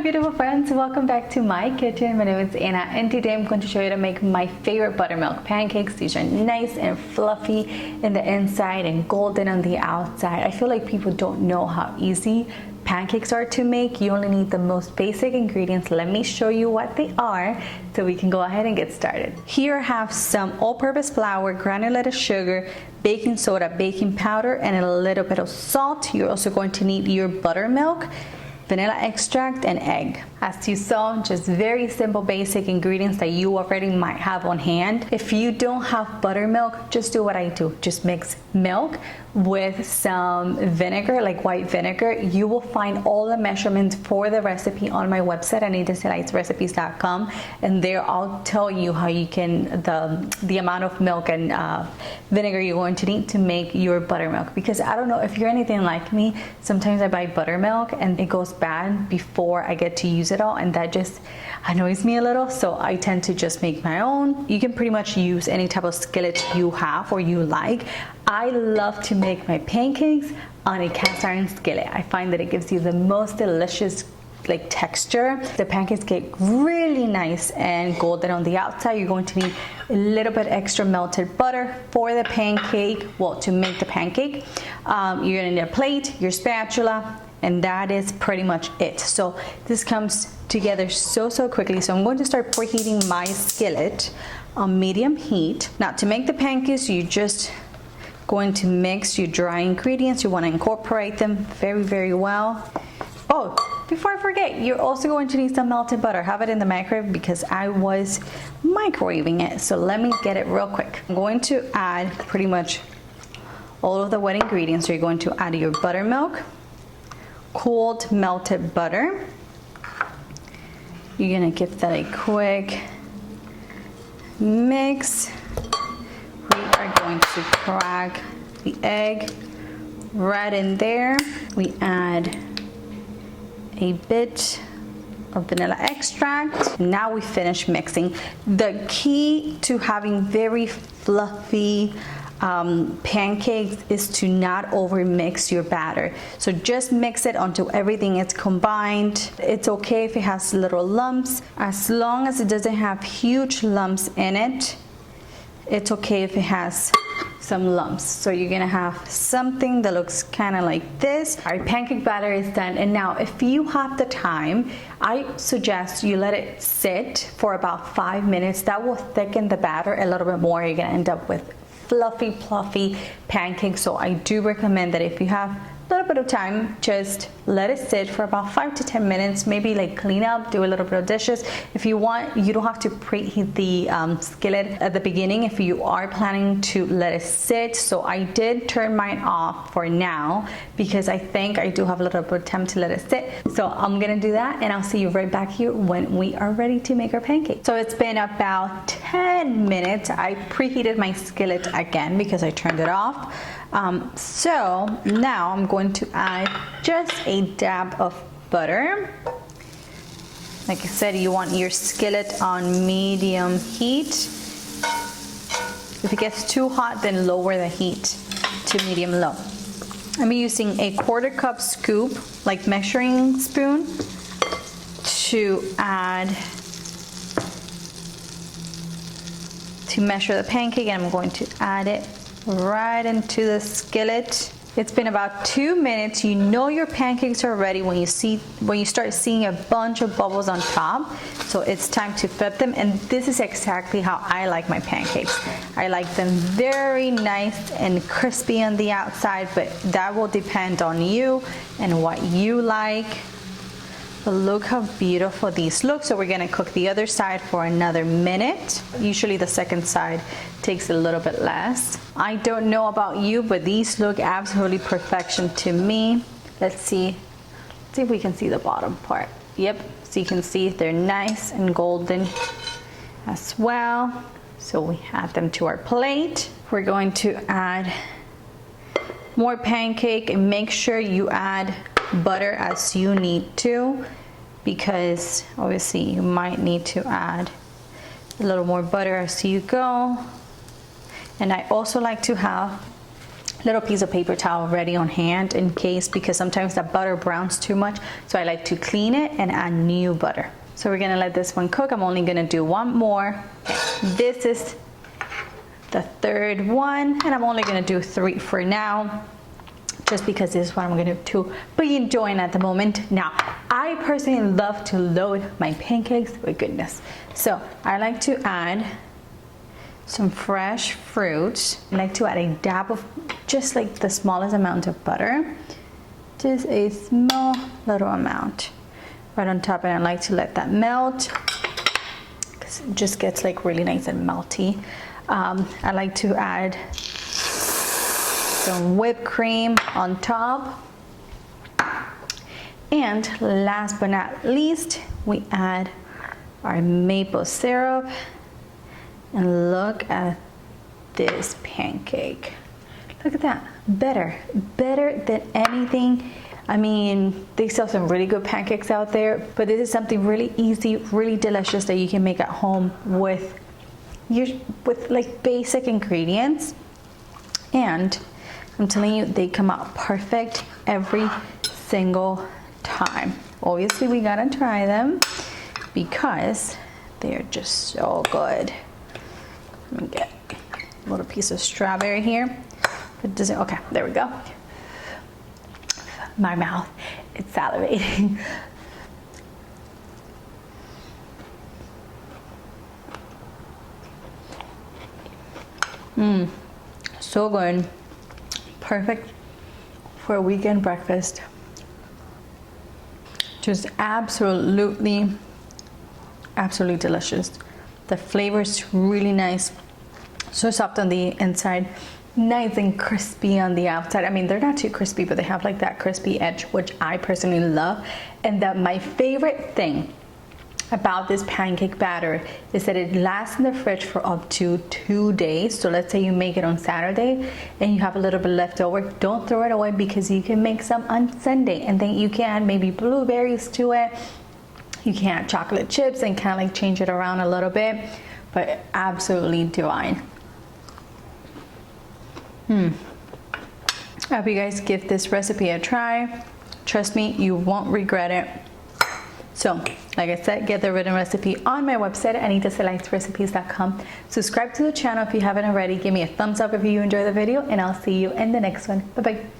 beautiful friends, welcome back to my kitchen. My name is Anna and today I'm going to show you how to make my favorite buttermilk pancakes. These are nice and fluffy in the inside and golden on the outside. I feel like people don't know how easy pancakes are to make. You only need the most basic ingredients. Let me show you what they are so we can go ahead and get started. Here I have some all-purpose flour, granulated sugar, baking soda, baking powder, and a little bit of salt. You're also going to need your buttermilk, vanilla extract, and egg. As you saw, just very simple basic ingredients that you already might have on hand. If you don't have buttermilk, just do what I do. Just mix milk with some vinegar, like white vinegar. You will find all the measurements for the recipe on my website, anitasrecipes.com, and there I'll tell you how you can, the amount of milk and vinegar you're going to need to make your buttermilk. Because I don't know if you're anything like me, sometimes I buy buttermilk and it goes bad before I get to use it all, and that just annoys me a little, so I tend to just make my own. You can pretty much use any type of skillet you have or you like. I love to make my pancakes on a cast iron skillet. I find that it gives you the most delicious texture. The pancakes get really nice and golden on the outside. You're going to need a little bit extra melted butter for the pancake, well, to make the pancake. You're gonna need a plate, your spatula, and that is pretty much it. So this comes together so quickly. So I'm going to start preheating my skillet on medium heat. Now to make the pancakes, you just going to mix your dry ingredients. You want to incorporate them very well. Oh, before I forget, you're also going to need some melted butter. Have it in the microwave because I was microwaving it. So let me get it real quick. I'm going to add pretty much all of the wet ingredients. So you're going to add your buttermilk, cooled melted butter. You're gonna give that a quick mix. We are going to crack the egg right in there. We add a bit of vanilla extract. Now we finish mixing. The key to having very fluffy pancakes is to not over mix your batter. So just mix it until everything is combined. It's okay if it has little lumps, as long as it doesn't have huge lumps in it. It's okay if it has some lumps. So you're gonna have something that looks kind of like this. Our pancake batter is done, and now if you have the time, I suggest you let it sit for about 5 minutes. That will thicken the batter a little bit more. You're gonna end up with fluffy pancakes. So I do recommend that if you have a little bit of time, just let it sit for about 5 to 10 minutes, maybe clean up, do a little bit of dishes. If you want, you don't have to preheat the skillet at the beginning if you are planning to let it sit. So I did turn mine off for now because I think I do have a little bit of time to let it sit. So I'm gonna do that, and I'll see you right back here when we are ready to make our pancake. So it's been about 10 minutes. I preheated my skillet again because I turned it off. So now I'm going to add just a dab of butter. Like I said, you want your skillet on medium heat. If it gets too hot, then lower the heat to medium low. I'm using a 1/4 cup scoop, like measuring spoon, to measure the pancake, and I'm going to add it right into the skillet. It's been about 2 minutes. You know your pancakes are ready when you start seeing a bunch of bubbles on top. So it's time to flip them, and this is exactly how I like my pancakes. I like them very nice and crispy on the outside, but that will depend on you and what you like. But look how beautiful these look. So we're gonna cook the other side for another minute. Usually the second side takes a little bit less. I don't know about you, but these look absolutely perfection to me. Let's see if we can see the bottom part. Yep, so you can see they're nice and golden as well. So we add them to our plate. We're going to add more pancake, and make sure you add butter as you need to, because obviously you might need to add a little more butter as you go. And I also like to have little piece of paper towel ready on hand in case, because sometimes the butter browns too much, so I like to clean it and add new butter. So we're gonna let this one cook. I'm only gonna do one more. This is the third one, and I'm only gonna do 3 for now, just because this is what I'm gonna to be enjoying at the moment. Now, I personally love to load my pancakes with goodness. So I like to add some fresh fruits. I like to add a dab of just like the smallest amount of butter, just a small little amount right on top, and I like to let that melt because it just gets like really nice and melty. I like to add some whipped cream on top, and last but not least, we add our maple syrup. And look at this pancake. Look at that. Better than anything. I mean, they sell some really good pancakes out there, but this is something really easy, really delicious that you can make at home with like basic ingredients. And I'm telling you, they come out perfect every single time. Obviously, we gotta try them because they're just so good. Let me get a little piece of strawberry here. It doesn't, okay, there we go. My mouth, it's salivating. So good. Perfect for a weekend breakfast. Just absolutely delicious. The flavor is really nice, so soft on the inside, nice and crispy on the outside. I mean, they're not too crispy, but they have like that crispy edge, which I personally love. And that my favorite thing about this pancake batter is that it lasts in the fridge for up to 2 days. So let's say you make it on Saturday and you have a little bit left over, don't throw it away, because you can make some on Sunday, and then you can add maybe blueberries to it. You can add chocolate chips and kind of like change it around a little bit, but absolutely divine. I hope you guys give this recipe a try. Trust me, you won't regret it. So, like I said, get the written recipe on my website at anitaselectsrecipes.com. Subscribe to the channel if you haven't already. Give me a thumbs up if you enjoy the video, and I'll see you in the next one. Bye-bye.